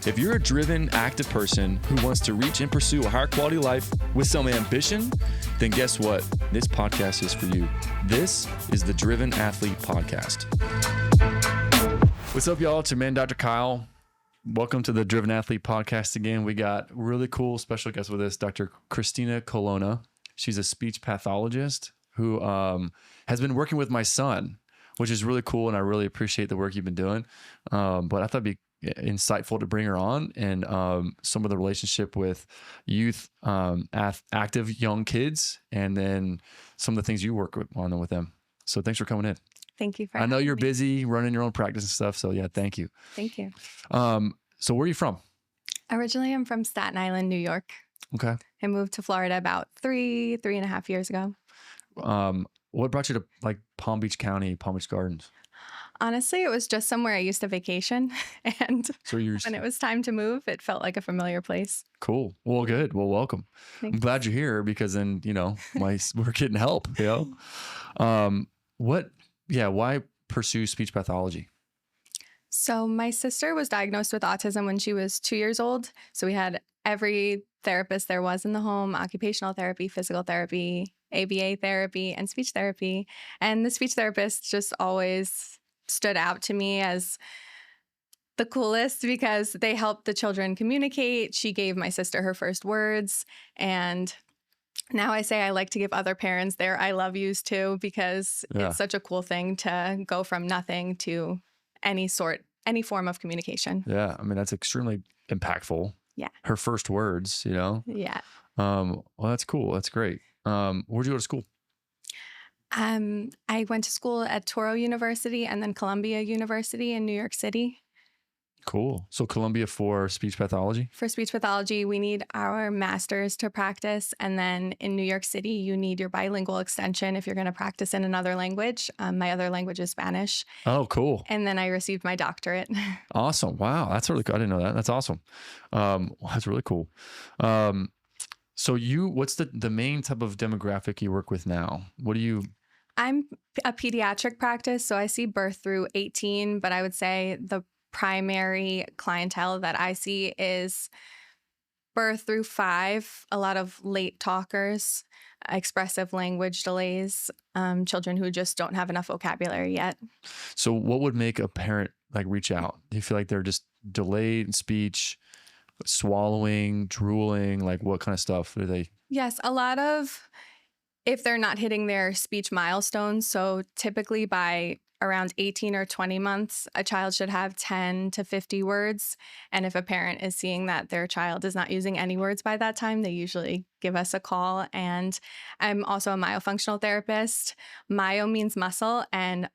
If you're a driven, active person who wants to reach and pursue a higher quality life with some ambition, then guess what? This podcast is for you. This is the Driven Athlete Podcast. What's up, y'all? It's your man, Dr. Kyle. Welcome to the Driven Athlete Podcast again. We got really cool special guest with us, Dr. Christina Colonna. She's a speech pathologist who has been working with my son, which is really cool, and I really appreciate the work you've been doing. But I thought it'd be insightful to bring her on and some of the relationship with youth, active young kids, and then some of the things you work on with them. So thanks for coming in. Thank you for I know you're me. busy running your own practice and stuff. So yeah, thank you. Thank you. So where are you from? Originally, I'm from Staten Island, New York. Okay. I moved to Florida about three and a half years ago. What brought you to like Palm Beach County, Palm Beach Gardens? Honestly, it was just somewhere I used to vacation. And So you're when it was time to move, it felt like a familiar place. cool. Well, good. Well, welcome. Thanks. I'm glad you're here because then, we're getting help, why pursue speech pathology? So my sister was diagnosed with autism when she was 2 years old. So we had every therapist there was in the home: occupational therapy, physical therapy, ABA therapy, and speech therapy. And the speech therapist just always stood out to me as the coolest because they helped the children communicate. She gave my sister her first words. And now I say I like to give other parents their I love yous too, because it's such a cool thing to go from nothing to any form of communication. Yeah. I mean, that's extremely impactful. Yeah. Her first words, Yeah. Well, that's cool. That's great. Where'd you go to school? I went to school at Touro University and then Columbia University in New York City. Cool. So Columbia for speech pathology? For speech pathology, we need our master's to practice. And then in New York City, you need your bilingual extension if you're going to practice in another language. My other language is Spanish. Oh, cool. And then I received my doctorate. Awesome. Wow. That's really cool. I didn't know that. That's awesome. That's really cool. So what's the main type of demographic you work with now? I'm a pediatric practice, so I see birth through 18, but I would say the primary clientele that I see is birth through 5, a lot of late talkers, expressive language delays, children who just don't have enough vocabulary yet. So what would make a parent reach out? Do you feel like they're just delayed in speech, swallowing, drooling, what kind of stuff do they? Yes, a lot of, if they're not hitting their speech milestones. So typically by around 18 or 20 months, a child should have 10 to 50 words. And if a parent is seeing that their child is not using any words by that time, they usually give us a call. And I'm also a myofunctional therapist. Myo means muscle, and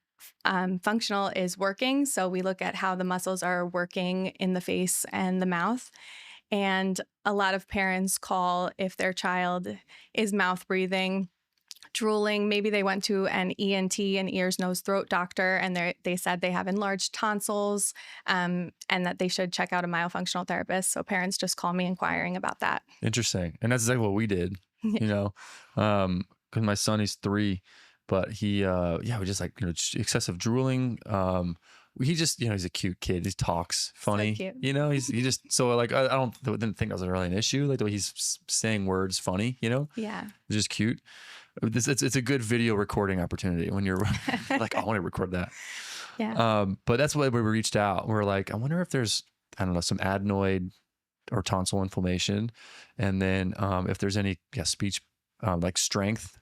functional is working. So we look at how the muscles are working in the face and the mouth. And a lot of parents call if their child is mouth breathing, drooling. Maybe they went to an ENT, an ears, nose, throat doctor, and they said they have enlarged tonsils, and that they should check out a myofunctional therapist. So parents just call me inquiring about that. Interesting. And that's exactly what we did, because my son, he's 3, but he, we just excessive drooling. He just, he's a cute kid. He talks funny, So cute. he just, so I didn't think that was really an issue. Like the way he's saying words funny, Yeah. it's just cute. It's a good video recording opportunity when you're like, I want to record that. Yeah. But that's why we reached out. We're like, I wonder if there's, some adenoid or tonsil inflammation. And then if there's any speech, strength,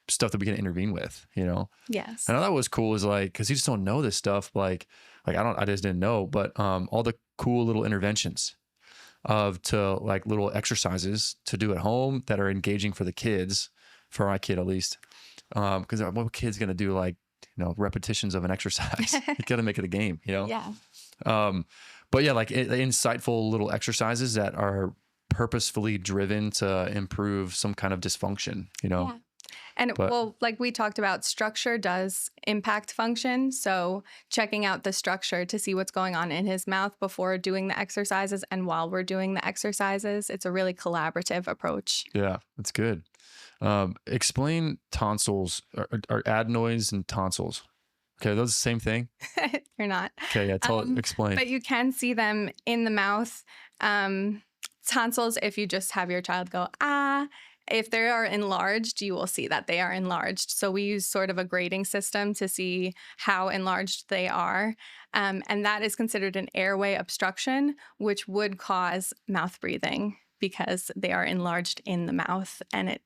stuff that we can intervene with, Yes. And I thought that was cool is cause you just don't know this stuff. I just didn't know, but all the cool little interventions little exercises to do at home that are engaging for the kids, for my kid at least. Cause what kid's going to do repetitions of an exercise? You got to make it a game, Yeah. But yeah, insightful little exercises that are purposefully driven to improve some kind of dysfunction, Yeah. And like we talked about, structure does impact function. So checking out the structure to see what's going on in his mouth before doing the exercises and while we're doing the exercises, it's a really collaborative approach. Yeah, that's good. Explain tonsils or adenoids and tonsils. Okay, those the same thing? You're not. Okay, yeah, explain. But you can see them in the mouth. Tonsils, if you just have your child go, ah, if they are enlarged, you will see that they are enlarged. So we use sort of a grading system to see how enlarged they are. And that is considered an airway obstruction, which would cause mouth breathing because they are enlarged in the mouth. And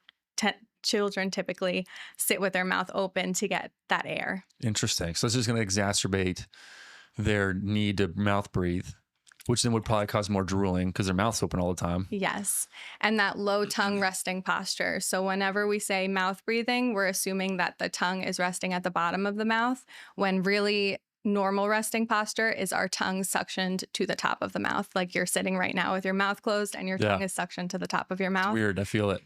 children typically sit with their mouth open to get that air. Interesting. So it's just going to exacerbate their need to mouth breathe, which then would probably cause more drooling because their mouth's open all the time. Yes. And that low tongue resting posture. So whenever we say mouth breathing, we're assuming that the tongue is resting at the bottom of the mouth, when really normal resting posture is our tongue suctioned to the top of the mouth. Like you're sitting right now with your mouth closed and your tongue is suctioned to the top of your mouth. Weird. I feel it.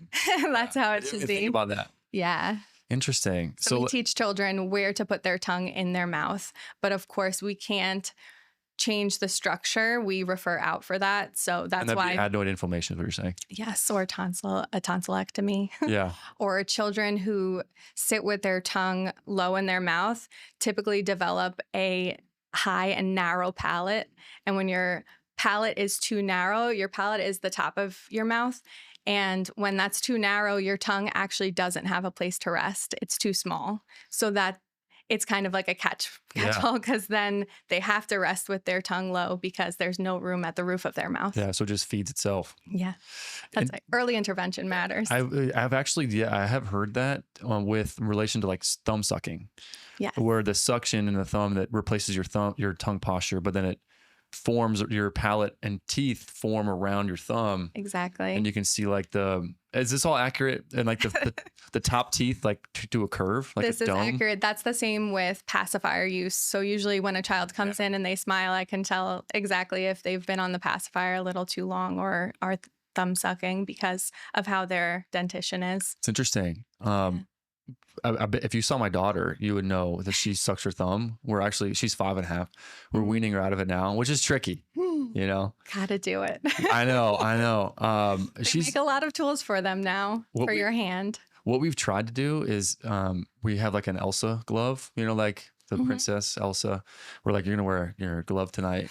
That's how it should be. Think about that. Yeah. Interesting. So we teach children where to put their tongue in their mouth. But of course, we can't change the structure. We refer out for that. So that's why adenoid inflammation is what you're saying. Yes, or a tonsillectomy. Yeah. Or children who sit with their tongue low in their mouth typically develop a high and narrow palate. And when your palate is too narrow, your palate is the top of your mouth. And when that's too narrow, your tongue actually doesn't have a place to rest. It's too small. So that it's kind of like a catch-all because then they have to rest with their tongue low because there's no room at the roof of their mouth. Yeah, so it just feeds itself. Yeah, that's like early intervention matters. I've actually, I have heard that with relation to like thumb sucking. Yeah, where the suction in the thumb that replaces your tongue posture, but then it forms your palate and teeth form around your thumb. Exactly. And you can see like is this all accurate? And like the top teeth like do a curve like this a dome? Is accurate. That's the same with pacifier use. So usually when a child comes in and they smile, I can tell exactly if they've been on the pacifier a little too long or are thumb sucking because of how their dentition is. It's interesting. I bet if you saw my daughter, you would know that she sucks her thumb. She's 5.5. We're weaning her out of it now, which is tricky, you know? Gotta do it. I know. They make a lot of tools for them now for your hand. What we've tried to do is we have like an Elsa glove, you know, like the Princess Elsa. We're like, you're going to wear your glove tonight.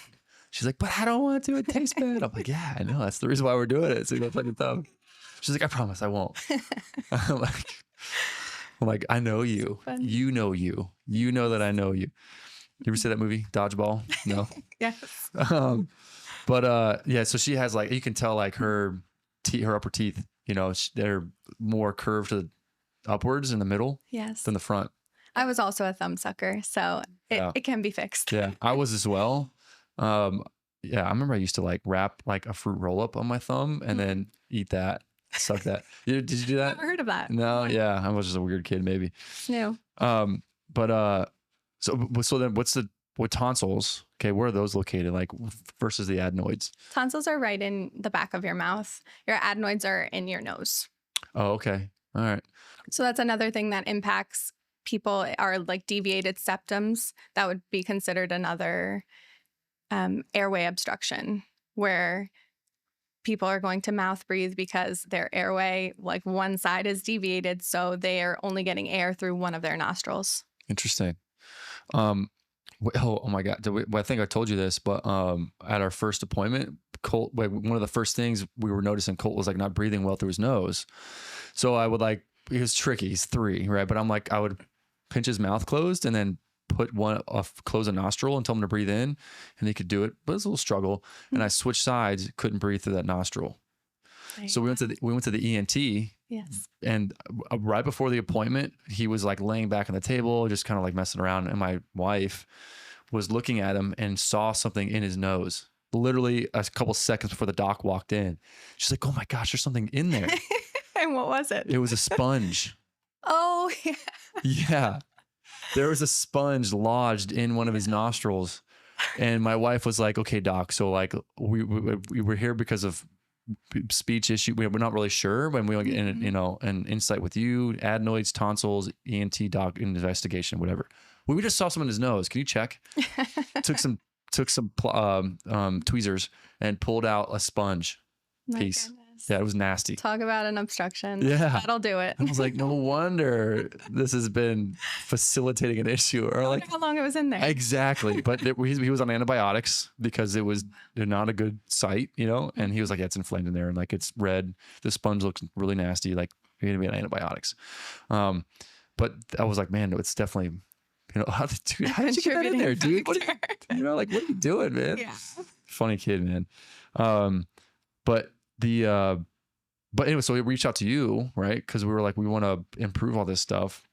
She's like, but I don't want to. It tastes bad. I'm like, yeah, I know. That's the reason why we're doing it. So you don't fucking thumb. She's like, I promise I won't. I'm like, I know you. You know you. You know that I know you. You ever see that movie, Dodgeball? No? Yes. Yeah, so she has like, you can tell like her upper teeth, you know, they're more curved to upwards in the middle than the front. I was also a thumb sucker, so it can be fixed. Yeah, I was as well. I remember I used to like wrap like a fruit roll up on my thumb and then eat that. Suck that. Did you do that? I've never heard of that. No, yeah. I was just a weird kid, maybe. No. So then what tonsils, okay, where are those located, like versus the adenoids? Tonsils are right in the back of your mouth. Your adenoids are in your nose. Oh, okay. All right. So that's another thing that impacts people are like deviated septums. That would be considered another airway obstruction where people are going to mouth breathe because their airway, like one side is deviated. So they are only getting air through one of their nostrils. Interesting. Oh my God. I think I told you this, but at our first appointment, Colt, one of the first things we were noticing, Colt was like not breathing well through his nose. So I would like, it was tricky. He's 3, right? But I'm like, I would pinch his mouth closed and then close a nostril and tell him to breathe in, and he could do it, but it was a little struggle. And I switched sides, couldn't breathe through that nostril. So we went to the ENT. Yes. And right before the appointment, he was like laying back on the table, just kind of like messing around. And my wife was looking at him and saw something in his nose, literally a couple seconds before the doc walked in. She's like, oh my gosh, there's something in there. And what was it? It was a sponge. Oh, yeah. Yeah. There was a sponge lodged in one of his nostrils. And my wife was like, okay, doc. So like we were here because of speech issue. We're not really sure when we want to get an insight with you, adenoids, tonsils, ENT doc investigation, whatever. Well, we just saw something in his nose. Can you check? took some tweezers and pulled out a sponge piece. Yeah, it was nasty. Talk about an obstruction. Yeah. That'll do it. I was like, no wonder this has been facilitating an issue. Or I like, wonder how long it was in there. exactly. But he was on antibiotics because it was not a good site, you know? And he was like, yeah, it's inflamed in there. And like, it's red. The sponge looks really nasty. Like, you're going to be on antibiotics. But I was like, man, it's definitely, you know, how did you get that in there, dude? What are you know, like, what are you doing, man? Yeah. Funny kid, man. But anyway, so we reached out to you, right? Because we were like, we want to improve all this stuff.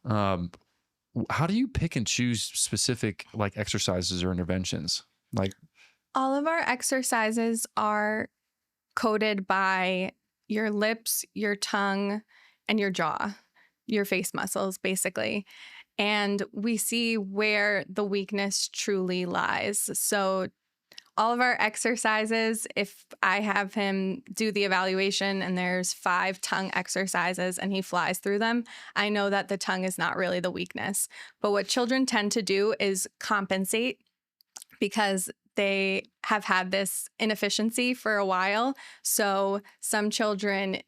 How do you pick and choose specific like exercises or interventions? Like, all of our exercises are coded by your lips, your tongue, and your jaw, your face muscles, basically. And we see where the weakness truly lies. So all of our exercises, if I have him do the evaluation and there's 5 tongue exercises and he flies through them, I know that the tongue is not really the weakness. But what children tend to do is compensate because they have had this inefficiency for a while. So some children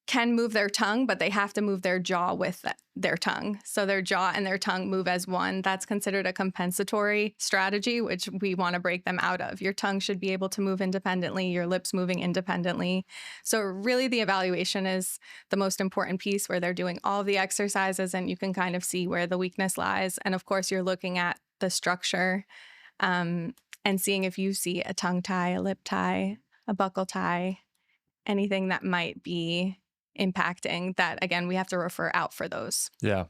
can move their tongue, but they have to move their jaw with their tongue. So their jaw and their tongue move as one. That's considered a compensatory strategy, which we want to break them out of. Your tongue should be able to move independently, your lips moving independently. So really the evaluation is the most important piece where they're doing all of the exercises and you can kind of see where the weakness lies. And of course, you're looking at the structure and seeing if you see a tongue tie, a lip tie, a buccal tie, anything that might be impacting that. Again, we have to refer out for those. yeah.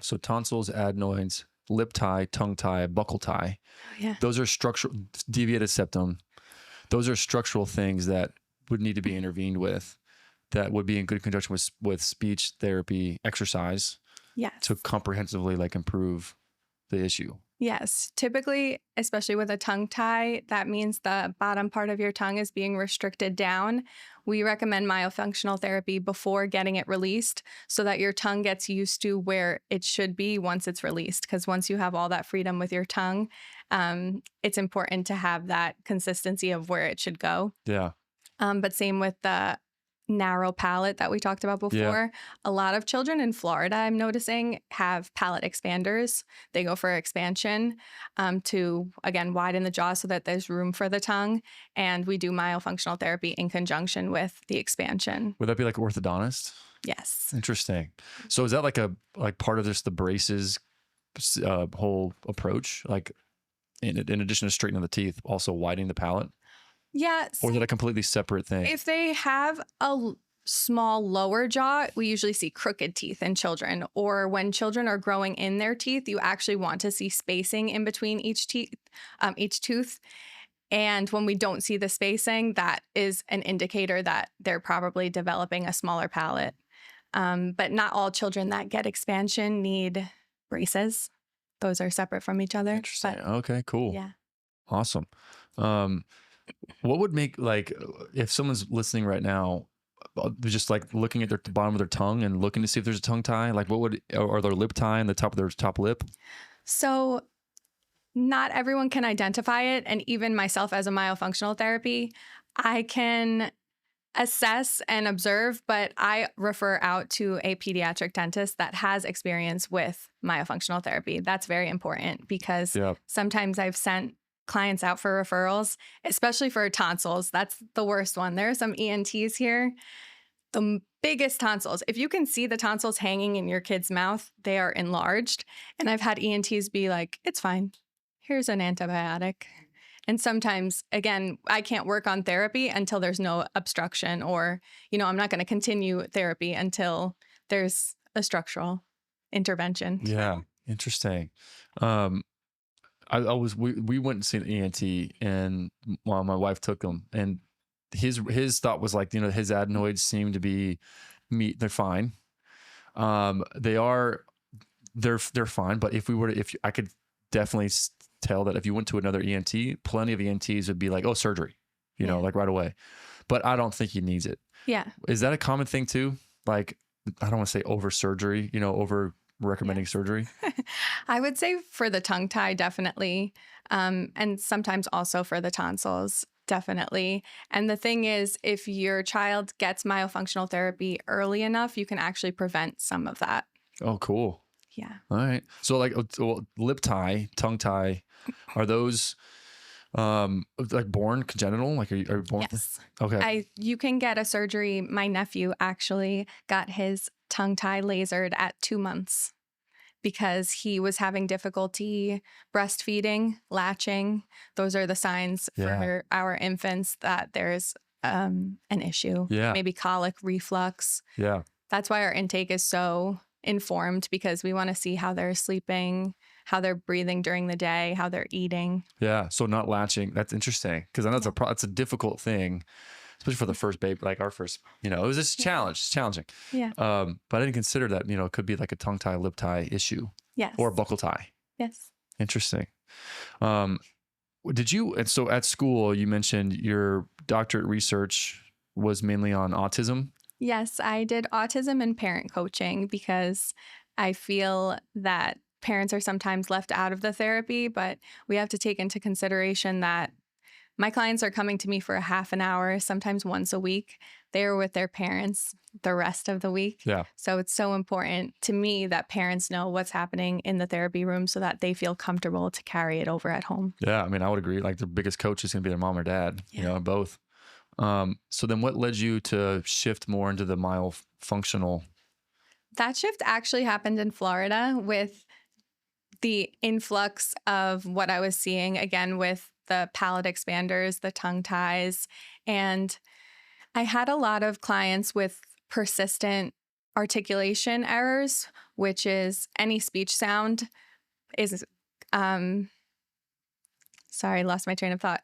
So tonsils, adenoids, lip tie, tongue tie, buccal tie. Yeah. Those are structural, deviated septum. Those are structural things that would need to be intervened with, that would be in good conjunction with speech therapy exercise. Yes. To comprehensively like improve the issue. Yes. Typically, especially with a tongue tie, that means the bottom part of your tongue is being restricted down. We recommend myofunctional therapy before getting it released so that your tongue gets used to where it should be once it's released. Because once you have all that freedom with your tongue, it's important to have that consistency of where it should go. Yeah. But same with the narrow palate that we talked about before. Yeah. A lot of children in Florida, I'm noticing, have palate expanders. They go for expansion to, again, widen the jaw so that there's room for the tongue. And we do myofunctional therapy in conjunction with the expansion. Would that be like orthodontist? Yes. Interesting. So is that like part of just the braces whole approach? Like in addition to straightening the teeth, also widening the palate? Yeah. Or is it a completely separate thing? If they have a small lower jaw, we usually see crooked teeth in children. Or when children are growing in their teeth, you actually want to see spacing in between each tooth. And when we don't see the spacing, that is an indicator that they're probably developing a smaller palate. But not all children that get expansion need braces. Those are separate from each other. Interesting. But, okay, cool. yeah. Awesome. What would make, like, if someone's listening right now, just like looking at the bottom of their tongue and looking to see if there's a tongue tie, like or their lip tie and the top of their top lip? So not everyone can identify it. And even myself as a myofunctional therapy, I can assess and observe, but I refer out to a pediatric dentist that has experience with myofunctional therapy. That's very important because sometimes I've sent clients out for referrals, especially for tonsils. That's the worst one. There are some ENTs here. The biggest tonsils. If you can see the tonsils hanging in your kid's mouth, they are enlarged. And I've had ENTs be like, it's fine. Here's an antibiotic. And sometimes, again, I can't work on therapy until there's no obstruction or, I'm not going to continue therapy until there's a structural intervention. Yeah. Interesting. We went and seen an ENT and my wife took him and his thought was like, his adenoids seem to be they're fine. They're fine. But if I could definitely tell that if you went to another ENT, plenty of ENTs would be like, oh, surgery, like right away. But I don't think he needs it. Yeah. Is that a common thing too? Like, I don't want to say over surgery, over recommending surgery? I would say for the tongue tie, definitely. And sometimes also for the tonsils. Definitely. And the thing is, if your child gets myofunctional therapy early enough, you can actually prevent some of that. Oh, cool. Yeah. All right. So like lip tie, tongue tie, are those like born congenital? Like are you born? Yes. Okay. You can get a surgery. My nephew actually got his tongue tie lasered at 2 months because he was having difficulty breastfeeding, latching. Those are the signs for our infants that there's an issue. Yeah. Maybe colic, reflux. Yeah. That's why our intake is so informed, because we want to see how they're sleeping, how they're breathing during the day, how they're eating. Yeah. So not latching. That's interesting, because I know it's a difficult thing, especially for the first baby, like our first, it was just challenge. It's challenging. Yeah. But I didn't consider that, it could be like a tongue tie, lip tie issue. Yes. Or a buccal tie. Yes. Interesting. And so at school, you mentioned your doctorate research was mainly on autism. Yes, I did autism and parent coaching because I feel that parents are sometimes left out of the therapy, but we have to take into consideration that my clients are coming to me for a half an hour, sometimes once a week. They are with their parents the rest of the week. Yeah. So it's so important to me that parents know what's happening in the therapy room so that they feel comfortable to carry it over at home. Yeah. I mean, I would agree. Like the biggest coach is going to be their mom or dad, both. So then what led you to shift more into the myofunctional? That shift actually happened in Florida with the influx of what I was seeing, again, with the palate expanders, the tongue ties. And I had a lot of clients with persistent articulation errors, which is any speech sound is, sorry, lost my train of thought.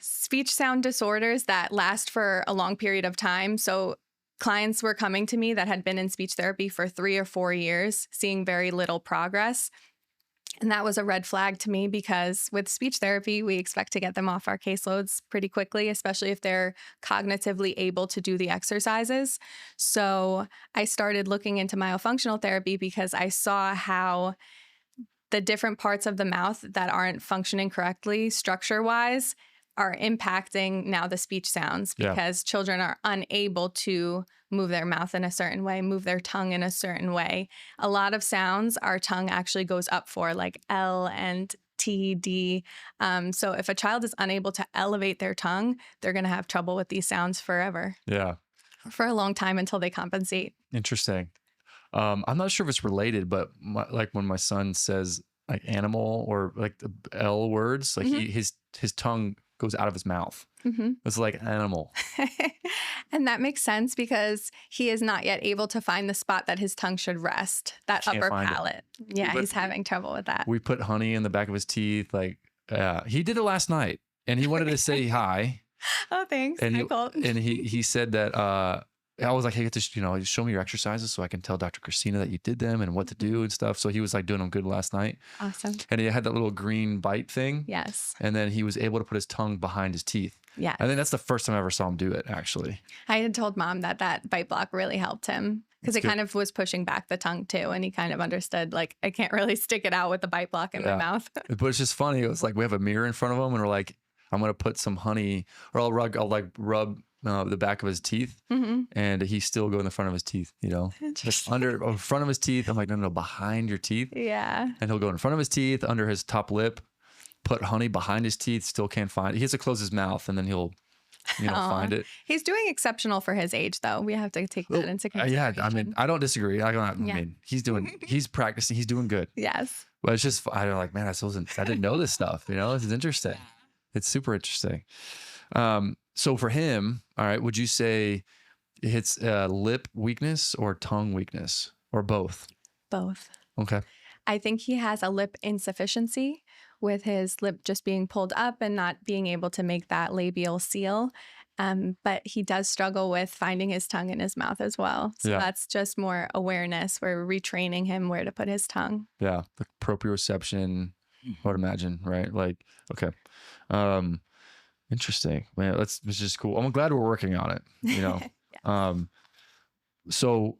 Speech sound disorders that last for a long period of time. So clients were coming to me that had been in speech therapy for 3 or 4 years, seeing very little progress. And that was a red flag to me, because with speech therapy, we expect to get them off our caseloads pretty quickly, especially if they're cognitively able to do the exercises. So I started looking into myofunctional therapy because I saw how the different parts of the mouth that aren't functioning correctly structure-wise are impacting now the speech sounds, because children are unable to move their mouth in a certain way, move their tongue in a certain way. A lot of sounds our tongue actually goes up for, like L and T, D. So if a child is unable to elevate their tongue, they're going to have trouble with these sounds forever. Yeah. For a long time until they compensate. Interesting. I'm not sure if it's related, but like when my son says like animal or like the L words, like his tongue goes out of his mouth. It's like animal. And that makes sense because he is not yet able to find the spot that his tongue should rest, that upper palate. Yeah, he's having trouble with that. We put honey in the back of his teeth. Like, he did it last night and he wanted to say hi. Oh, thanks. And he said that, I was like, hey, show me your exercises so I can tell Dr. Christina that you did them and what to do and stuff. So he was like doing them good last night. Awesome. And he had that little green bite thing. Yes. And then he was able to put his tongue behind his teeth. Yeah. I think that's the first time I ever saw him do it, actually. I had told Mom that bite block really helped him because it kind of was pushing back the tongue too. And he kind of understood, like, I can't really stick it out with the bite block in my mouth. But it's just funny. It was like we have a mirror in front of him and we're like, I'm going to put some honey, or I'll rub the back of his teeth, and he's still going in the front of his teeth, just under front of his teeth. I'm like, no, behind your teeth. Yeah. And he'll go in front of his teeth, under his top lip, put honey behind his teeth, still can't find it. He has to close his mouth and then he'll, find it. He's doing exceptional for his age, though. We have to take that into consideration. Yeah. I mean, I don't disagree. He's practicing. He's doing good. Yes. But it's just, I don't like, man, I didn't know this stuff. This is interesting. It's super interesting. So for him, all right, would you say it's lip weakness or tongue weakness or both? Both. Okay. I think he has a lip insufficiency with his lip just being pulled up and not being able to make that labial seal. But he does struggle with finding his tongue in his mouth as well. So that's just more awareness. We're retraining him where to put his tongue. Yeah. The proprioception, I would imagine, right? Like, okay. Interesting, man. That's just cool. I'm glad we're working on it. So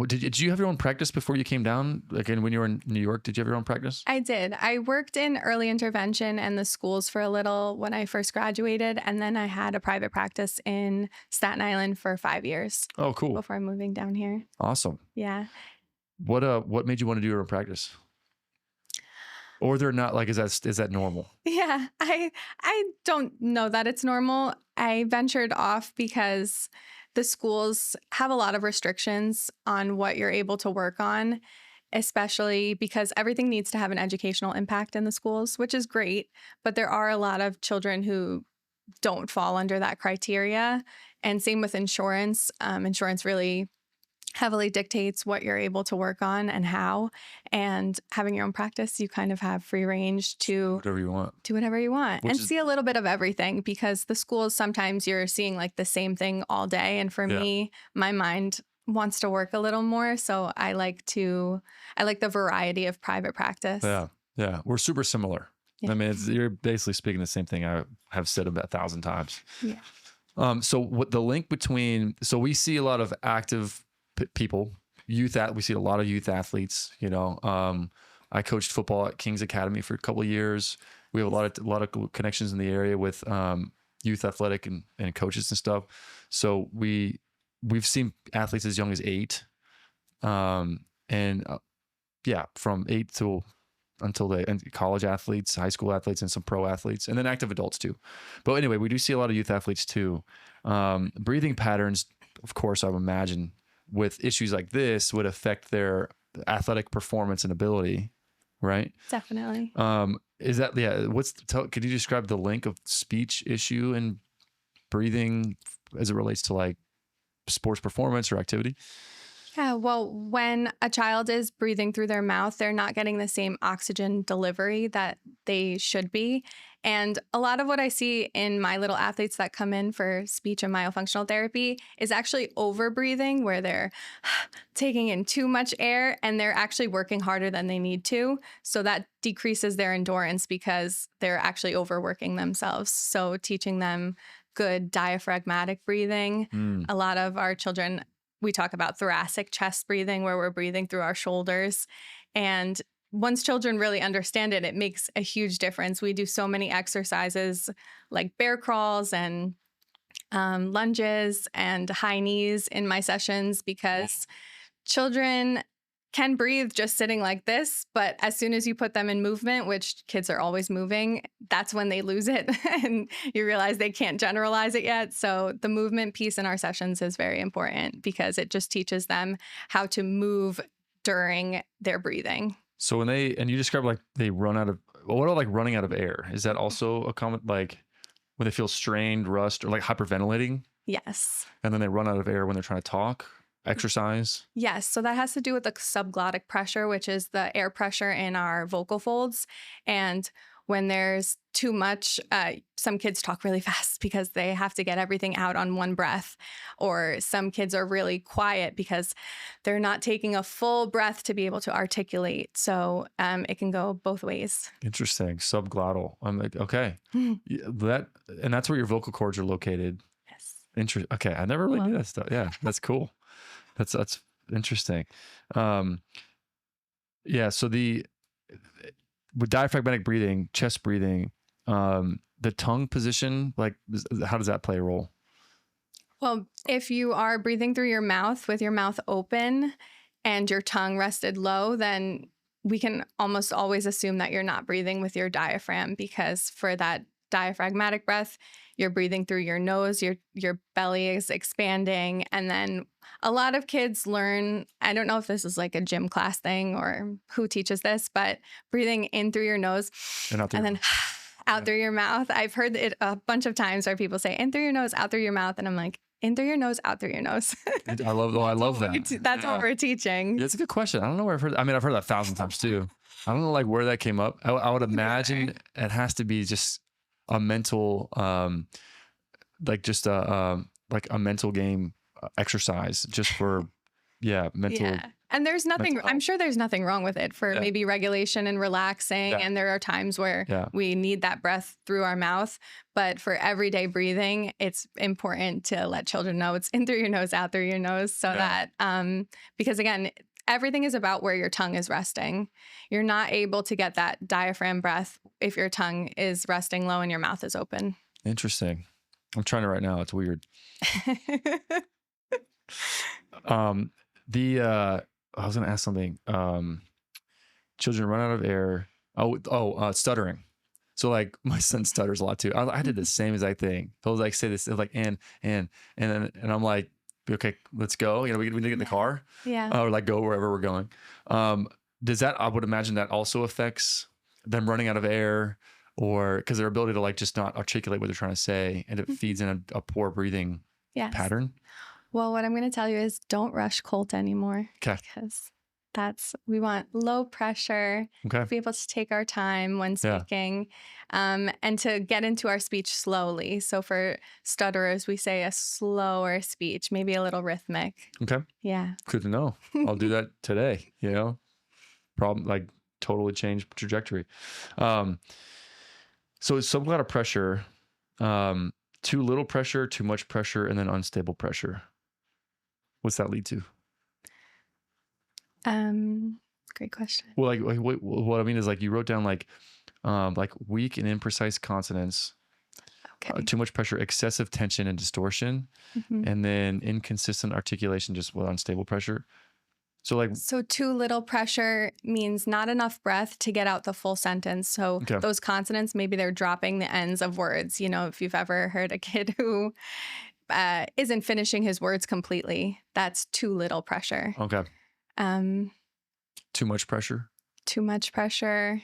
Did you have your own practice before you came down? Like, and when you were in New York, did you have your own practice? I did. I worked in early intervention and the schools for a little when I first graduated. And then I had a private practice in Staten Island for 5 years. Oh, cool. Before moving down here. Awesome. Yeah. What made you want to do your own practice? Or they're not, like, is that normal? Yeah. I don't know that it's normal. I ventured off because the schools have a lot of restrictions on what you're able to work on, especially because everything needs to have an educational impact in the schools, which is great. But there are a lot of children who don't fall under that criteria. And same with insurance. Insurance really heavily dictates what you're able to work on and how. And having your own practice, you kind of have free range to Whatever you want. do whatever you want and see a little bit of everything, because the schools, sometimes you're seeing like the same thing all day. And for me, my mind wants to work a little more. So I like the variety of private practice. Yeah. Yeah. We're super similar. Yeah. I mean, you're basically speaking the same thing I have said about 1,000 times. Yeah. So what the link between, so we see a lot of active people, we see a lot of youth athletes, you know. I coached football at King's Academy for a couple of years. We have a lot of connections in the area with youth athletic and coaches and stuff. So we've seen athletes as young as 8, from 8 and college athletes, high school athletes, and some pro athletes, and then active adults too. But anyway, we do see a lot of youth athletes too. Breathing patterns, of course, I would imagine, with issues like this would affect their athletic performance and ability, right? Definitely. Is that, could you describe the link of speech issue and breathing as it relates to like sports performance or activity? Yeah, well, when a child is breathing through their mouth, they're not getting the same oxygen delivery that they should be. And a lot of what I see in my little athletes that come in for speech and myofunctional therapy is actually over breathing, where they're taking in too much air and they're actually working harder than they need to. So that decreases their endurance because they're actually overworking themselves. So teaching them good diaphragmatic breathing. A lot of our children, we talk about thoracic chest breathing, where we're breathing through our shoulders. And once children really understand it, it makes a huge difference. We do so many exercises like bear crawls and lunges and high knees in my sessions, because children can breathe just sitting like this. But as soon as you put them in movement, which kids are always moving, that's when they lose it and you realize they can't generalize it yet. So the movement piece in our sessions is very important, because it just teaches them how to move during their breathing. So when you describe like they run out of, what about like running out of air? Is that also a common, like when they feel strained, rust, or like hyperventilating? Yes. And then they run out of air when they're trying to talk, exercise? Yes. So that has to do with the subglottic pressure, which is the air pressure in our vocal folds. And when there's too much, some kids talk really fast because they have to get everything out on one breath. Or some kids are really quiet because they're not taking a full breath to be able to articulate. So it can go both ways. Interesting. Subglottal. I'm like, okay. That's where your vocal cords are located. Yes. Interesting. Okay. I never really knew that stuff. Yeah. That's cool. That's interesting. So with diaphragmatic breathing, chest breathing, the tongue position, like how does that play a role? Well, if you are breathing through your mouth with your mouth open and your tongue rested low, then we can almost always assume that you're not breathing with your diaphragm, because for that diaphragmatic breath, you're breathing through your nose, your belly is expanding. And then a lot of kids learn, I don't know if this is like a gym class thing or who teaches this, but breathing in through your nose and then out through your mouth. I've heard it a bunch of times where people say in through your nose, out through your mouth. And I'm like, in through your nose, out through your nose. I love that. That's what we're teaching. That's a good question. I don't know where I've heard that. I mean, I've heard that 1,000 times too. I don't know like where that came up. I would imagine it has to be just a mental, like a mental game exercise just for, mental And there's nothing, mental I'm health. sure there's nothing wrong with it for Yeah. maybe regulation and relaxing. Yeah. And there are times where Yeah. we need that breath through our mouth. But for everyday breathing, it's important to let children know it's in through your nose, out through your nose. So Yeah. that, because again, everything is about where your tongue is resting. You're not able to get that diaphragm breath if your tongue is resting low and your mouth is open. Interesting. I'm trying it right now. It's weird. I was going to ask something. Children run out of air. Stuttering. So like my son stutters a lot too. I did the same exact thing. He'll like say this, like, and I'm like, okay, let's go. You know, we need to get in the car, or like go wherever we're going. Does that, I would imagine that also affects them running out of air, or because their ability to like just not articulate what they're trying to say, and it feeds in a poor breathing pattern. Well, what I'm going to tell you is don't rush Colt anymore. Okay. Because we want low pressure, to be able to take our time when speaking, and to get into our speech slowly. So for stutterers, we say a slower speech, maybe a little rhythmic. Okay. Yeah. Good to know. I'll do that today, you know, like totally change trajectory. So it's some kind of pressure, too little pressure, too much pressure, and then unstable pressure. What's that lead to? Great question. Well, like what I mean is like you wrote down like weak and imprecise consonants, too much pressure, excessive tension and distortion, and then inconsistent articulation, just with unstable pressure. So too little pressure means not enough breath to get out the full sentence. So those consonants, maybe they're dropping the ends of words. You know, if you've ever heard a kid who isn't finishing his words completely, that's too little pressure. Okay. Too much pressure. Too much pressure.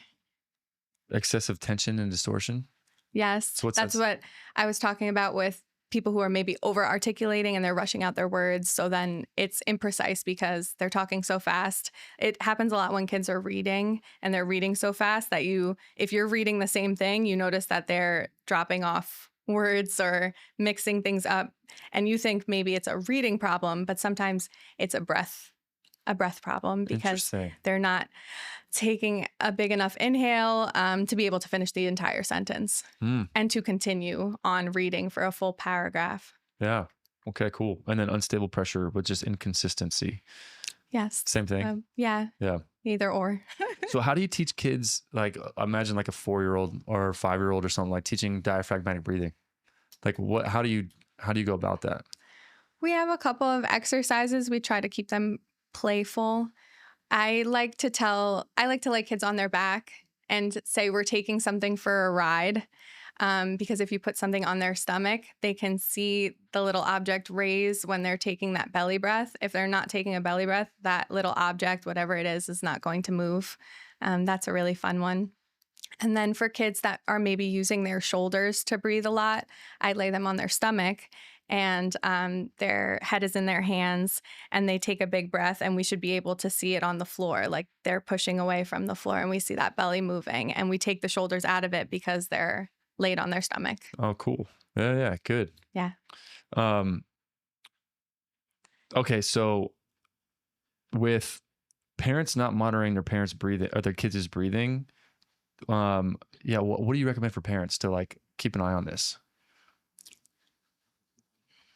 Excessive tension and distortion. Yes. So that's what I was talking about with people who are maybe over articulating and they're rushing out their words. So then it's imprecise because they're talking so fast. It happens a lot when kids are reading and they're reading so fast that if you're reading the same thing, you notice that they're dropping off words or mixing things up. And you think maybe it's a reading problem, but sometimes it's a breath problem because they're not taking a big enough inhale to be able to finish the entire sentence and to continue on reading for a full paragraph. Yeah. Okay, cool. And then unstable pressure with just inconsistency. Yes. Same thing. Yeah. Either or. So how do you teach kids, like imagine like a 4-year-old or a 5-year-old or something, like teaching diaphragmatic breathing? Like how do you go about that? We have a couple of exercises. We try to keep them playful. I like to lay kids on their back and say we're taking something for a ride, because if you put something on their stomach, they can see the little object raise when they're taking that belly breath. If they're not taking a belly breath, that little object, whatever it is not going to move. That's a really fun one. And then for kids that are maybe using their shoulders to breathe a lot, I lay them on their stomach and their head is in their hands and they take a big breath and we should be able to see it on the floor. Like they're pushing away from the floor and we see that belly moving and we take the shoulders out of it because they're laid on their stomach. Oh, cool. Yeah. Good. Yeah. Okay. So with parents not monitoring their parents' breathing or their kids' breathing, what do you recommend for parents to like keep an eye on this?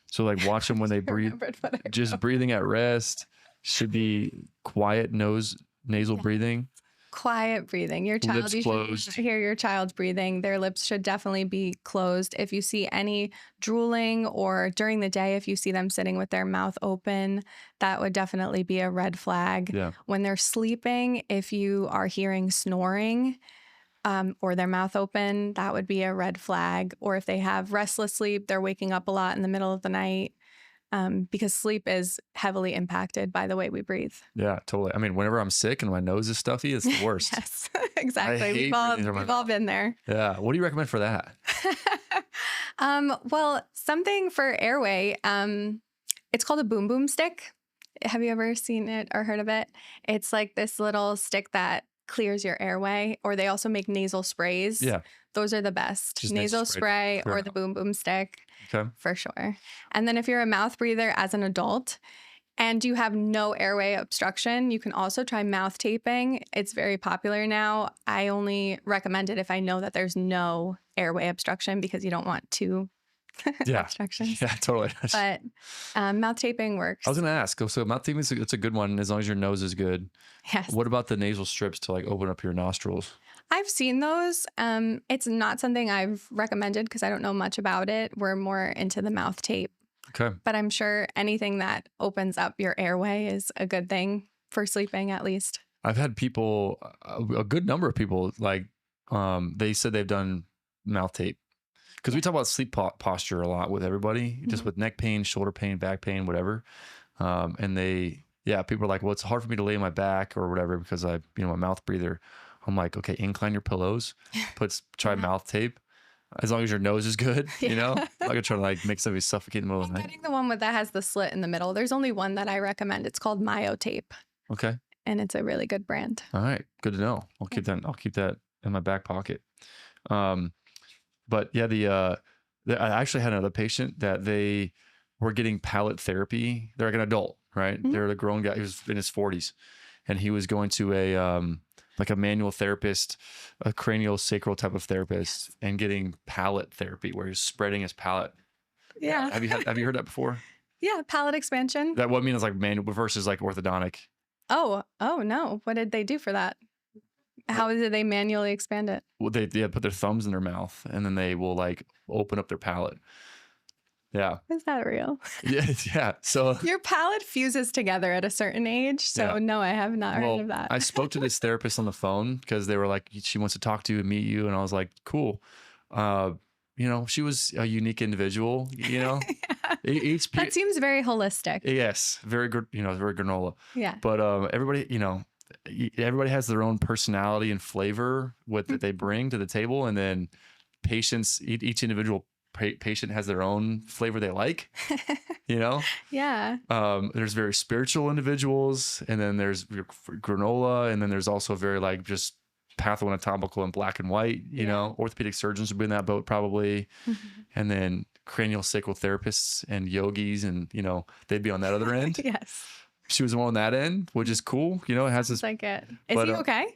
So like watch them when they breathe, just breathing at rest, should be quiet nasal breathing. Quiet breathing. Your child, lips you closed. should hear your child breathing. Their lips should definitely be closed. If you see any drooling or during the day, if you see them sitting with their mouth open, that would definitely be a red flag. Yeah. When they're sleeping, if you are hearing snoring, or their mouth open, that would be a red flag. Or if they have restless sleep, they're waking up a lot in the middle of the night, because sleep is heavily impacted by the way we breathe. Yeah, totally. I mean, whenever I'm sick and my nose is stuffy, it's the worst. Yes, exactly. We've all been there. Yeah. What do you recommend for that? Well, something for airway, it's called a boom boom stick. Have you ever seen it or heard of it? It's like this little stick that clears your airway, or they also make nasal sprays. Yeah. Those are the best. Just nasal spray or the boom boom stick. Okay. For sure. And then if you're a mouth breather as an adult, and you have no airway obstruction, you can also try mouth taping. It's very popular now. I only recommend it if I know that there's no airway obstruction because you don't want two obstructions. Yeah, totally. But mouth taping works. I was going to ask, so mouth taping, it's a good one as long as your nose is good. Yes. What about the nasal strips to like open up your nostrils? I've seen those. It's not something I've recommended because I don't know much about it. We're more into the mouth tape. Okay. But I'm sure anything that opens up your airway is a good thing for sleeping, at least. I've had people, a good number of people, like they said they've done mouth tape. Because we talk about sleep posture a lot with everybody, just with neck pain, shoulder pain, back pain, whatever. And people are like, well, it's hard for me to lay on my back or whatever because I'm a mouth breather. I'm like, okay, incline your pillows, try mouth tape. As long as your nose is good, I'm not gonna try to like make somebody suffocate in the middle of the night. Getting the one that has the slit in the middle. There's only one that I recommend. It's called Myotape. Okay. And it's a really good brand. All right, good to know. I'll keep that in my back pocket. But yeah, I actually had another patient that they were getting palate therapy. They're like an adult, right? Mm-hmm. They're a grown guy. He was in his 40s, and he was going to a manual therapist, a craniosacral type of therapist, and getting palate therapy where he's spreading his palate. Yeah. Have you heard that before? Yeah, palate expansion. That what means like manual versus like orthodontic. Oh no! What did they do for that? How did they manually expand it? Well, they put their thumbs in their mouth and then they will like open up their palate. Yeah. Is that real? Yeah. So your palate fuses together at a certain age. So no, I have not heard of that. I spoke to this therapist on the phone because they were like, she wants to talk to you and meet you. And I was like, cool. She was a unique individual, Yeah. That seems very holistic. Yes. Very good. Very granola. Yeah. But everybody has their own personality and flavor that they bring to the table. And then each individual patient has their own flavor they like, Yeah. There's very spiritual individuals, and then there's granola, and then there's also very like just pathoanatomical and black and white, orthopedic surgeons would be in that boat probably. Mm-hmm. And then cranial sacral therapists and yogis, and, they'd be on that other end. Yes. She was on that end, which is cool. It has this. Like it. Is he okay?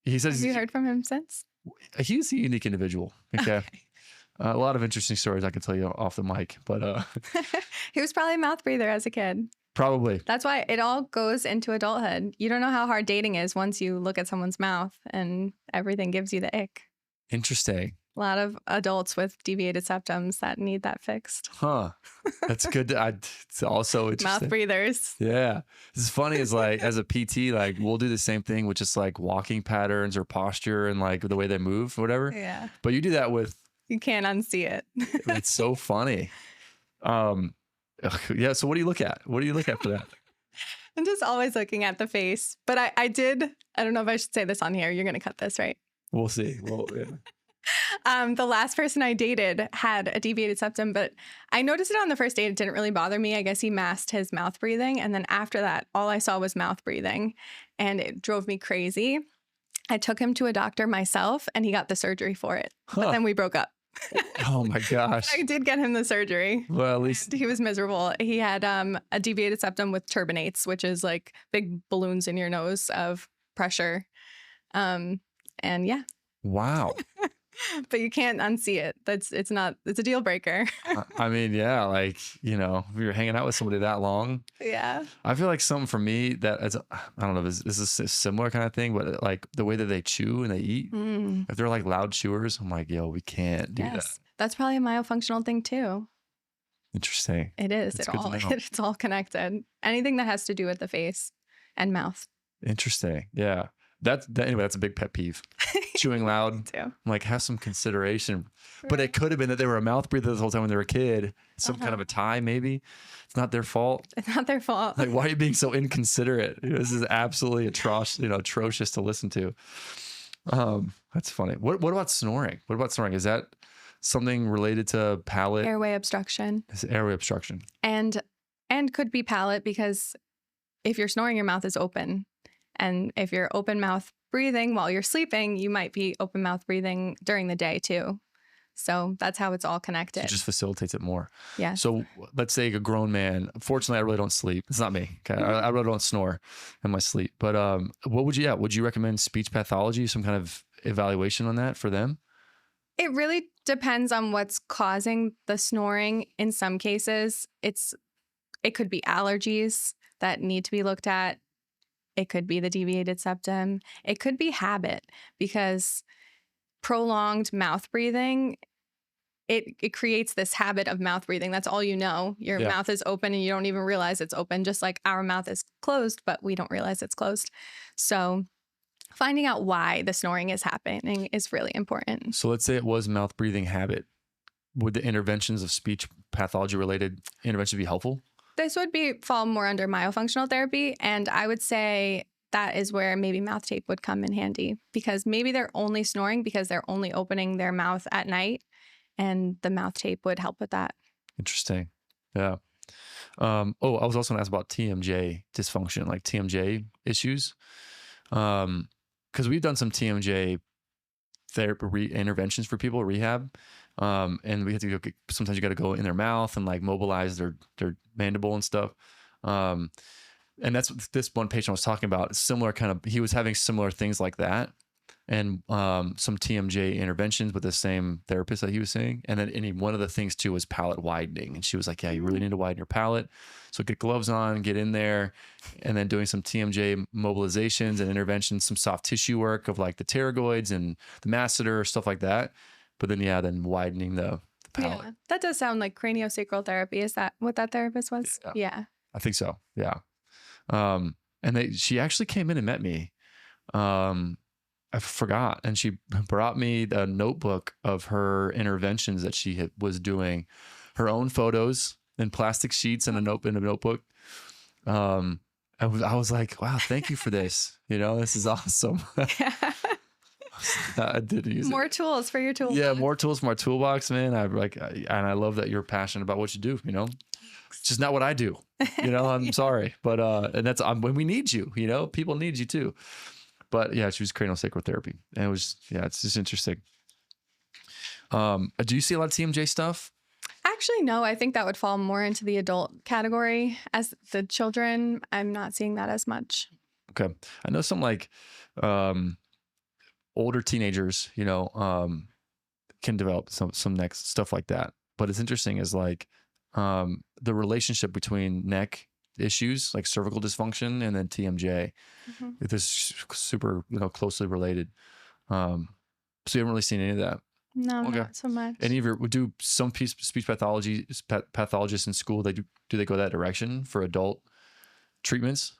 He says. Have you heard from him since? He's a unique individual. Okay. A lot of interesting stories I can tell you off the mic, but he was probably a mouth breather as a kid. Probably. That's why it all goes into adulthood. You don't know how hard dating is once you look at someone's mouth and everything gives you the ick. Interesting. A lot of adults with deviated septums that need that fixed. Huh. That's good. It's also interesting. Mouth breathers. Yeah. It's funny is like as a PT, like we'll do the same thing with just like walking patterns or posture and like the way they move or whatever. Yeah. But you do that with. You can't unsee it. It's so funny. Yeah. So what do you look at? What do you look at for that? I'm just always looking at the face. But I don't know if I should say this on here. You're going to cut this, right? We'll see. Well, yeah. The last person I dated had a deviated septum, but I noticed it on the first date. It didn't really bother me. I guess he masked his mouth breathing. And then after that, all I saw was mouth breathing, and it drove me crazy. I took him to a doctor myself, and he got the surgery for it. But then we broke up. Oh my gosh. I did get him the surgery. Well, at least he was miserable. He had a deviated septum with turbinates, which is like big balloons in your nose of pressure. And yeah. Wow. But you can't unsee it. It's a deal breaker. I mean, yeah, like, if you're hanging out with somebody that long. Yeah. I feel like something for me that I don't know if this is a similar kind of thing, but like the way that they chew and they eat, if they're like loud chewers, I'm like, yo, we can't do that. That's probably a myofunctional thing too. Interesting. It is. It's all connected. Anything that has to do with the face and mouth. Interesting. Yeah. Anyway, that's a big pet peeve. Chewing loud. Too. I'm like, have some consideration. Right. But it could have been that they were a mouth breather the whole time when they were a kid. Some kind of a tie, maybe. It's not their fault. It's not their fault. Like, why are you being so inconsiderate? This is absolutely atrocious to listen to. That's funny. What about snoring? Is that something related to palate? Airway obstruction. It's airway obstruction. And could be palate, because if you're snoring, your mouth is open. And if you're open mouth breathing while you're sleeping, you might be open mouth breathing during the day too. So that's how it's all So connected. it just facilitates it more. Yeah. So let's say a grown man, fortunately, I really don't sleep. It's not me. Okay. I really don't snore in my sleep, but, would you recommend speech pathology, some kind of evaluation on that for them? It really depends on what's causing the snoring. In some cases, it could be allergies that need to be looked at. It could be the deviated septum. It could be habit, because prolonged mouth breathing, it creates this habit of mouth breathing. That's all you know. Your Yeah. mouth is open and you don't even realize it's open, just like our mouth is closed, but we don't realize it's closed. So finding out why the snoring is happening is really important. So let's say it was mouth breathing habit. Would the interventions of speech pathology related interventions be helpful? This would fall more under myofunctional therapy. And I would say that is where maybe mouth tape would come in handy, because maybe they're only snoring because they're only opening their mouth at night, and the mouth tape would help with that. Interesting. Yeah. I was also going to ask about TMJ dysfunction, like TMJ issues. Because we've done some TMJ therapy interventions for people, rehab. And we have to go, sometimes you got to go in their mouth and like mobilize their mandible and stuff. And that's what this one patient I was talking about. Similar kind of, he was having similar things like that. And some TMJ interventions with the same therapist that he was seeing. And then one of the things too was palate widening. And she was like, yeah, you really need to widen your palate. So get gloves on, get in there, and then doing some TMJ mobilizations and interventions, some soft tissue work of like the pterygoids and the masseter, stuff like that. But then, then widening the palate. Yeah, that does sound like craniosacral therapy. Is that what that therapist was? Yeah. I think so. Yeah. And she actually came in and met me. I forgot. And she brought me the notebook of her interventions that she was doing, her own photos in plastic sheets and in a notebook. I was like, wow, thank you for this. This is awesome. I did use more tools for your toolbox. Yeah, more tools for my toolbox, man. And I love that you're passionate about what you do. It's just not what I do. I'm sorry, but and that's when we need you. People need you too. But yeah, she was craniosacral therapy, and it was it's just interesting. Do you see a lot of TMJ stuff? Actually, no. I think that would fall more into the adult category. As the children, I'm not seeing that as much. Okay, I know some like older teenagers, can develop some neck stuff like that. But it's interesting is like the relationship between neck issues like cervical dysfunction and then TMJ. Mm-hmm. It is super, closely related. So you haven't really seen any of that? No, not so much. And either would do some speech pathology pathologists in school. Do they go that direction for adult treatments?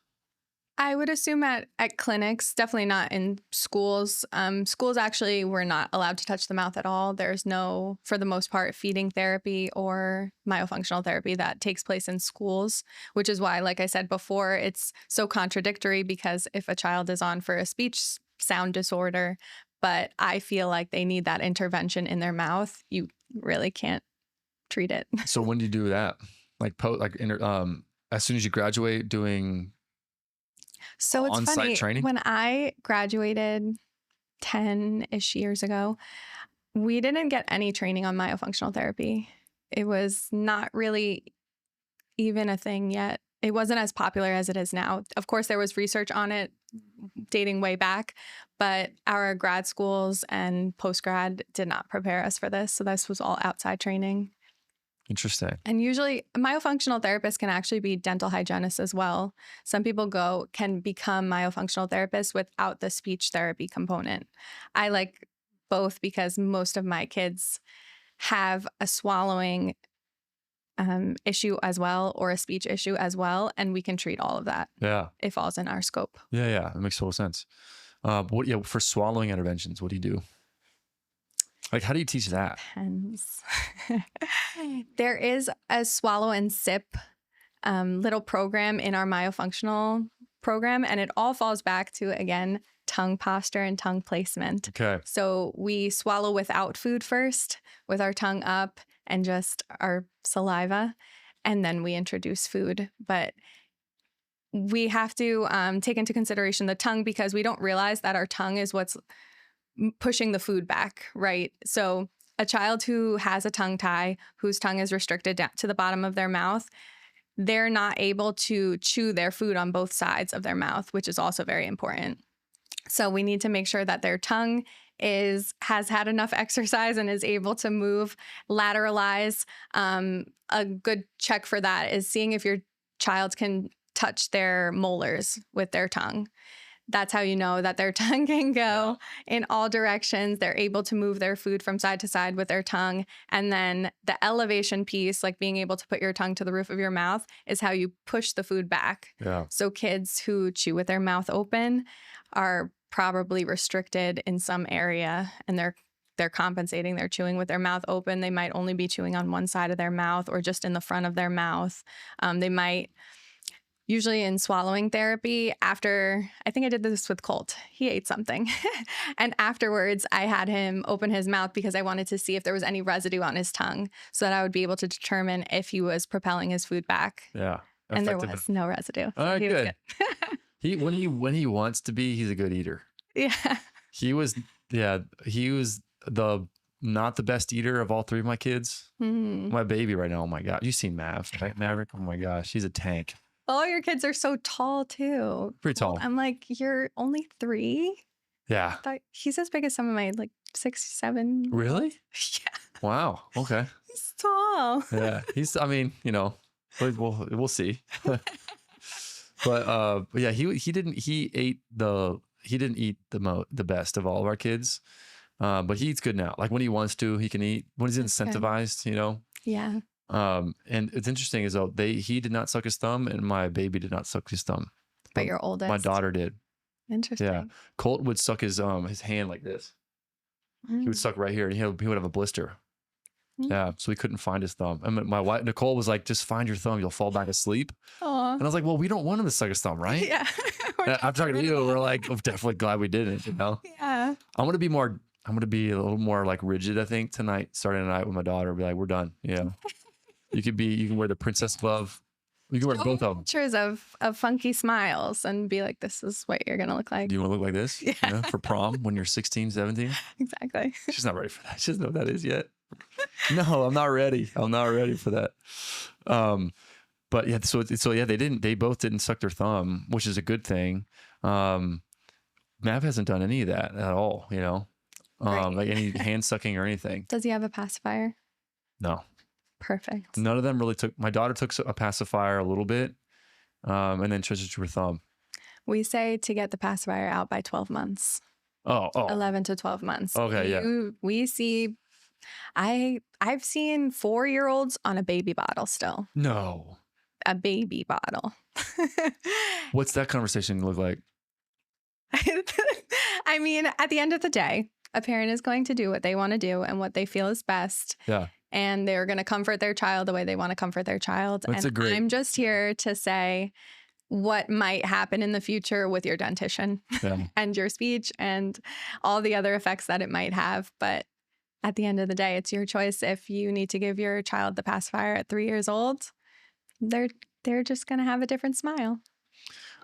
I would assume at clinics, definitely not in schools. Schools actually were not allowed to touch the mouth at all. There's no, for the most part, feeding therapy or myofunctional therapy that takes place in schools, which is why, like I said before, it's so contradictory, because if a child is on for a speech sound disorder, but I feel like they need that intervention in their mouth, you really can't treat it. So when do you do that? As soon as you graduate, doing so it's on-site funny, training? When I graduated 10-ish years ago, we didn't get any training on myofunctional therapy. It was not really even a thing yet. It wasn't as popular as it is now. Of course, there was research on it dating way back, but our grad schools and post-grad did not prepare us for this. So this was all outside training. Interesting. And usually myofunctional therapists can actually be dental hygienists as well. Some people can become myofunctional therapists without the speech therapy component. I like both because most of my kids have a swallowing issue as well, or a speech issue as well. And we can treat all of that. Yeah. It falls in our scope. Yeah. That makes total sense. For swallowing interventions, what do you do? Like, how do you teach that? Depends. There is a swallow and sip little program in our myofunctional program, and it all falls back to, again, tongue posture and tongue placement. Okay. So we swallow without food first, with our tongue up and just our saliva, and then we introduce food. But we have to take into consideration the tongue, because we don't realize that our tongue is what's pushing the food back, right? So a child who has a tongue tie, whose tongue is restricted down to the bottom of their mouth, they're not able to chew their food on both sides of their mouth, which is also very important. So we need to make sure that their tongue has had enough exercise and is able to move, lateralize. A good check for that is seeing if your child can touch their molars with their tongue. That's how you know that their tongue can go in all directions. They're able to move their food from side to side with their tongue. And then the elevation piece, like being able to put your tongue to the roof of your mouth, is how you push the food back. Yeah. So kids who chew with their mouth open are probably restricted in some area, and they're compensating. They're chewing with their mouth open. They might only be chewing on one side of their mouth or just in the front of their mouth. They might, usually in swallowing therapy, after, I think I did this with Colt. He ate something. And afterwards, I had him open his mouth because I wanted to see if there was any residue on his tongue so that I would be able to determine if he was propelling his food back. Yeah. And there was no residue. All right, he was good. When he wants to be, he's a good eater. Yeah. He was not the best eater of all three of my kids. Mm. My baby right now, oh my God. You've seen Mav, right? Maverick? Oh my gosh, she's a tank. All your kids are so tall too. Pretty tall. I'm like, you're only 3? Yeah. He's as big as some of my 6, 7. Really? Yeah. Wow. Okay. He's tall. Yeah. We'll see. But yeah, he didn't eat the best of all of our kids. But he eats good now. Like when he wants to, he can eat. When he's incentivized, Yeah. And it's interesting is though he did not suck his thumb and my baby did not suck his thumb. But your oldest. My daughter did. Interesting. Yeah. Colt would suck his hand like this. Mm. He would suck right here and he would have a blister. Mm. Yeah. So he couldn't find his thumb. And my wife, Nicole, was like, just find your thumb. You'll fall back asleep. Aw. And I was like, well, we don't want him to suck his thumb, right? Yeah. I'm talking to you. We're like, I'm definitely glad we didn't, Yeah. I'm going to be a little more like rigid, I think, starting tonight with my daughter. Be like, we're done. Yeah. You can wear the princess glove. You can wear both of them. Pictures of funky smiles and be like, this is what you're going to look like. Do you want to look like this? Yeah. For prom when you're 16, 17? Exactly. She's not ready for that. She doesn't know what that is yet. No, I'm not ready. I'm not ready for that. But yeah, so yeah, they both didn't suck their thumb, which is a good thing. Mav hasn't done any of that at all, Right. like any hand sucking or anything. Does he have a pacifier? No. Perfect. None of them really took. My daughter took a pacifier a little bit, and then switched to her thumb. We say to get the pacifier out by 12 months. Oh. 11 to 12 months. Okay, yeah. We see, I've seen 4-year-olds on a baby bottle still. No. A baby bottle. What's that conversation look like? I mean, at the end of the day, a parent is going to do what they want to do and what they feel is best. Yeah. And they're going to comfort their child the way they want to comfort their child. I'm just here to say what might happen in the future with your dentition and your speech and all the other effects that it might have. But at the end of the day, it's your choice. If you need to give your child the pacifier at 3 years old, they're just going to have a different smile.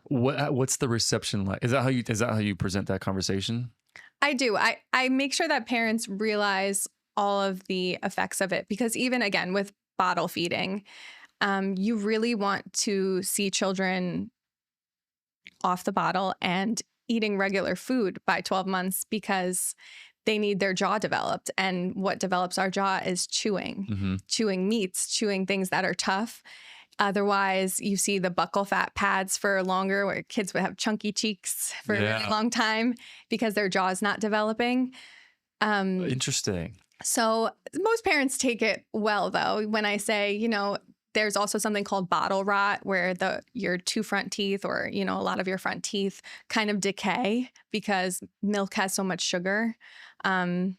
What's the reception like? Is that how you present that conversation? I do. I make sure that parents realize all of the effects of it, because even again with bottle feeding, you really want to see children off the bottle and eating regular food by 12 months because they need their jaw developed. And what develops our jaw is chewing, chewing meats, chewing things that are tough. Otherwise, you see the buccal fat pads for longer, where kids would have chunky cheeks for a really long time because their jaw is not developing. Interesting. So most parents take it well, though, when I say, there's also something called bottle rot, where your 2 front teeth or, a lot of your front teeth kind of decay because milk has so much sugar. And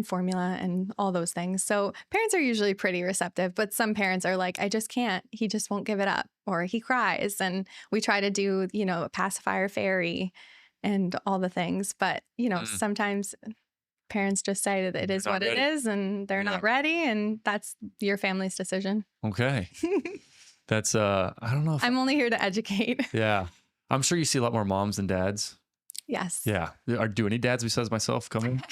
formula and all those things. So parents are usually pretty receptive, but some parents are like, I just can't. He just won't give it up, or he cries. And we try to do, a pacifier fairy and all the things. But, sometimes parents just say that it is what it is and they're not ready. And that's your family's decision. Okay. That's, I don't know. I'm only here to educate. Yeah. I'm sure you see a lot more moms than dads. Yes. Yeah. Do any dads besides myself come in?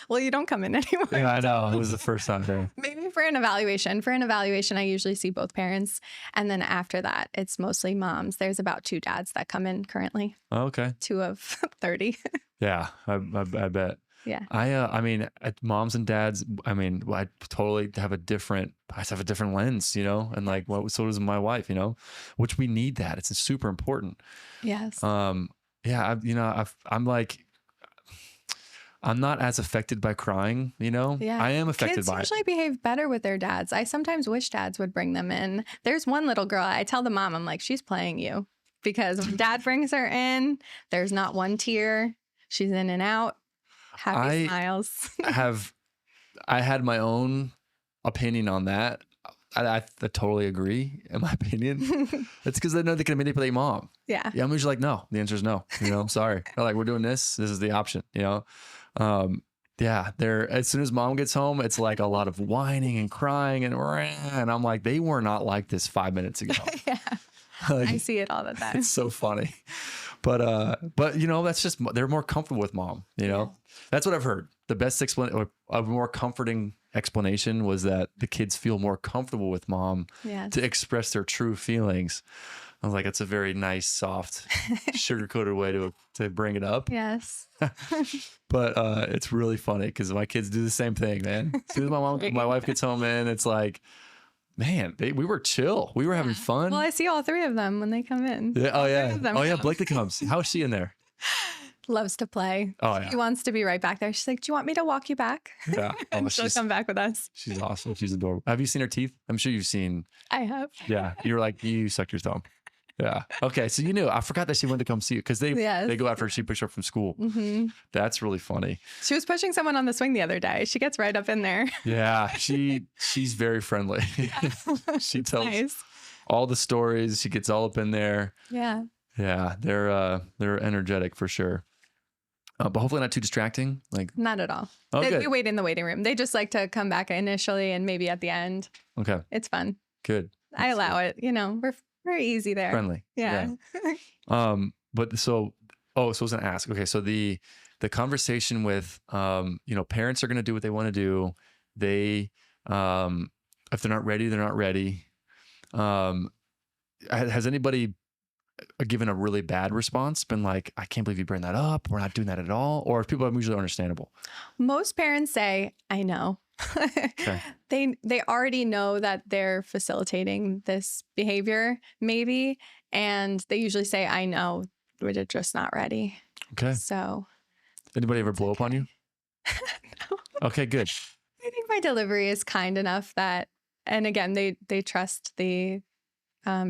Well, you don't come in anymore. Yeah, I know. It was the first time there. Maybe for an evaluation. For an evaluation, I usually see both parents. And then after that, it's mostly moms. There's about 2 dads that come in currently. Oh, okay. 2 of 30. Yeah, I bet. Yeah. I mean, moms and dads, I mean, I totally have I just have a different lens, you know, and like, so does my wife, you know, which we need that. It's super important. Yes. Yeah, I'm like, I'm not as affected by crying, you know? Yeah. I am affected Kids by it. usually behave better with their dads. I sometimes wish dads would bring them in. There's one little girl, I tell the mom, I'm like, she's playing you. Because when dad brings her in, there's not one tear. She's in and out. Happy smiles. I had my own opinion on that. I totally agree, in my opinion. It's because they know they can manipulate mom. Yeah. Yeah, I'm usually like, no. The answer is no. You know, I'm sorry. They're like, we're doing this. This is the option, you know? Yeah, as soon as mom gets home, it's like a lot of whining and crying and I'm like, they were not like this 5 minutes ago. Yeah. Like, I see it all the time. it's so funny. But you know, that's just, they're more comfortable with mom, you know? That's what I've heard. The best explanation, a more comforting explanation was that the kids feel more comfortable with mom to express their true feelings. I was like, it's a very nice, soft, sugar-coated way to bring it up. Yes. But it's really funny because my kids do the same thing, man. As soon as my wife gets home, man, it's like, man, we were chill. We were having fun. Well, I see all 3 of them when they come in. Yeah. Oh, yeah. Oh, yeah. Blakely comes. How is she in there? Loves to play. Oh, yeah. She wants to be right back there. She's like, do you want me to walk you back? Yeah. Oh, and she'll come back with us. She's awesome. She's adorable. Have you seen her teeth? I'm sure you've seen. I have. Yeah. You were like, you suck your thumb. Yeah. Okay. So you knew. I forgot that she wanted to come see you because they go after she picks her up from school. Mm-hmm. That's really funny. She was pushing someone on the swing the other day. She gets right up in there. Yeah. She's very friendly. She tells all the stories. She gets all up in there. Yeah. Yeah. They're energetic for sure. But hopefully not too distracting. Like not at all. Okay. They wait in the waiting room. They just like to come back initially and maybe at the end. Okay. It's fun. Good. I allow it. You know, we're very easy there. Friendly. Yeah. But so I was gonna ask. Okay, so the conversation with you know, parents are gonna do what they want to do. They if they're not ready, they're not ready. Has anybody given a really bad response, been like, I can't believe you bring that up, we're not doing that at all? Or if people are usually understandable? Most parents say, I know. Okay. They already know that they're facilitating this behavior, maybe, and they usually say, I know, we're just not ready. Okay. So anybody ever blow up on you? No. Okay, good. I think my delivery is kind enough that, and again, they trust the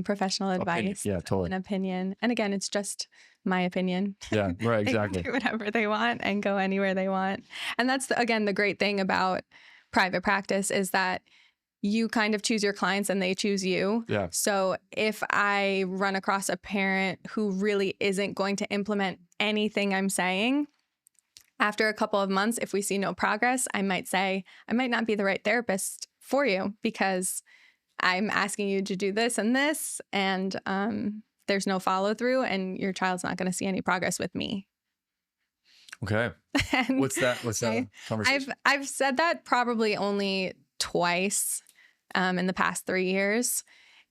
professional advice, an opinion. And again, it's just my opinion. Yeah, right, exactly. They can do whatever they want and go anywhere they want. And that's, again, the great thing about private practice is that you kind of choose your clients and they choose you. Yeah. So if I run across a parent who really isn't going to implement anything I'm saying, after a couple of months, if we see no progress, I might say, I might not be the right therapist for you because I'm asking you to do this and this, and there's no follow through, and your child's not going to see any progress with me. Okay. What's that conversation? I've said that probably only twice in the past 3 years.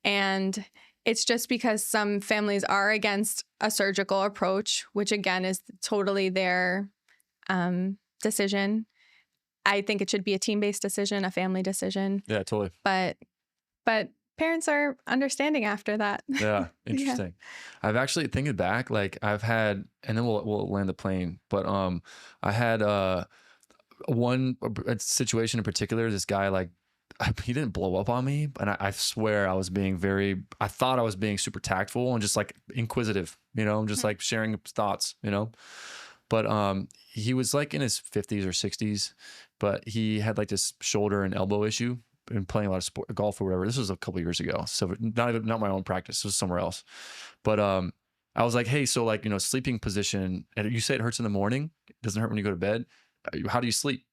And it's just because some families are against a surgical approach, which again is totally their decision. I think it should be a team-based decision, a family decision. Yeah, totally. But parents are understanding after that. Yeah, interesting. Yeah. I've actually thinking back, like I've had, and then we'll land the plane. But I had a situation in particular. This guy, like, he didn't blow up on me, and I swear I thought I was being super tactful and just like inquisitive, you know, just like sharing thoughts, you know. But he was like in his 50s or 60s, but he had like this shoulder and elbow issue. Been playing a lot of golf or whatever. This was a couple of years ago, so not my own practice. This was somewhere else. But I was like, hey, so like, you know, sleeping position, and you say it hurts in the morning. It doesn't hurt when you go to bed. How do you sleep?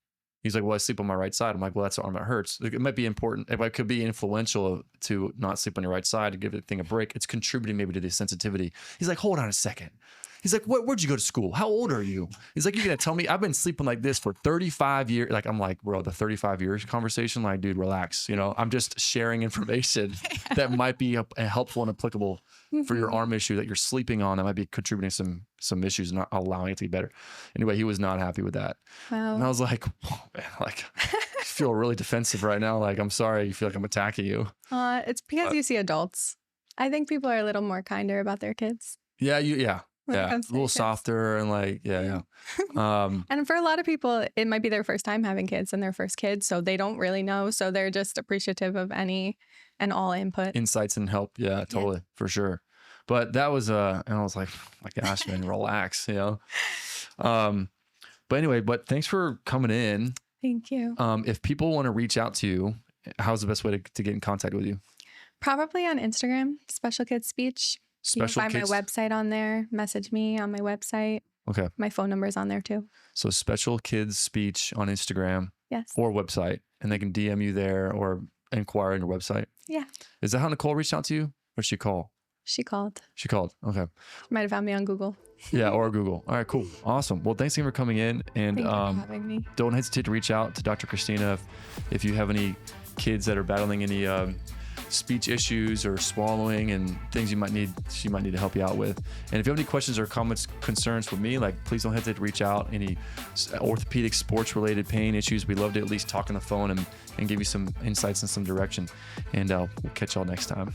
He's like, well, I sleep on my right side. I'm like, well, that's the arm that hurts. It might be important. It could be influential to not sleep on your right side to give the thing a break. It's contributing maybe to the sensitivity. He's like, hold on a second. He's like, where'd you go to school? How old are you? He's like, you're going to tell me I've been sleeping like this for 35 years. Like, I'm like, bro, the 35 years conversation, like, dude, relax. You know, I'm just sharing information that might be helpful and applicable for your arm issue that you're sleeping on. That might be contributing some issues and not allowing it to be better. Anyway, he was not happy with that. Wow. And I was like, oh, man, like, I feel really defensive right now. Like, I'm sorry. You feel like I'm attacking you. It's because you see adults. I think people are a little more kinder about their kids. Yeah. Yeah. A little softer and like, yeah. And for a lot of people, it might be their first time having kids and their first kid. So they don't really know. So they're just appreciative of any and all input. Insights and help. Yeah, totally. For sure. But that was, and I was like, my gosh, man, relax, you know? But anyway, thanks for coming in. Thank you. If people want to reach out to you, how's the best way to get in contact with you? Probably on Instagram, Special Kids Speech. You can find my website on there. Message me on my website. Okay. My phone number is on there too. So Special Kids Speech on Instagram. Yes. Or website. And they can DM you there or inquire on your website. Yeah. Is that how Nicole reached out to you? Or she called? She called. She called. Okay. She might have found me on Google. Yeah, or Google. All right, cool. Awesome. Well, thanks again for coming in. And Thank you for having me. Don't hesitate to reach out to Dr. Christina if you have any kids that are battling any speech issues or swallowing and things she might need to help you out with. And if you have any questions or comments, concerns with me, like, please don't hesitate to reach out. Any orthopedic sports related pain issues, we love to at least talk on the phone and give you some insights and some direction. And we'll catch y'all next time.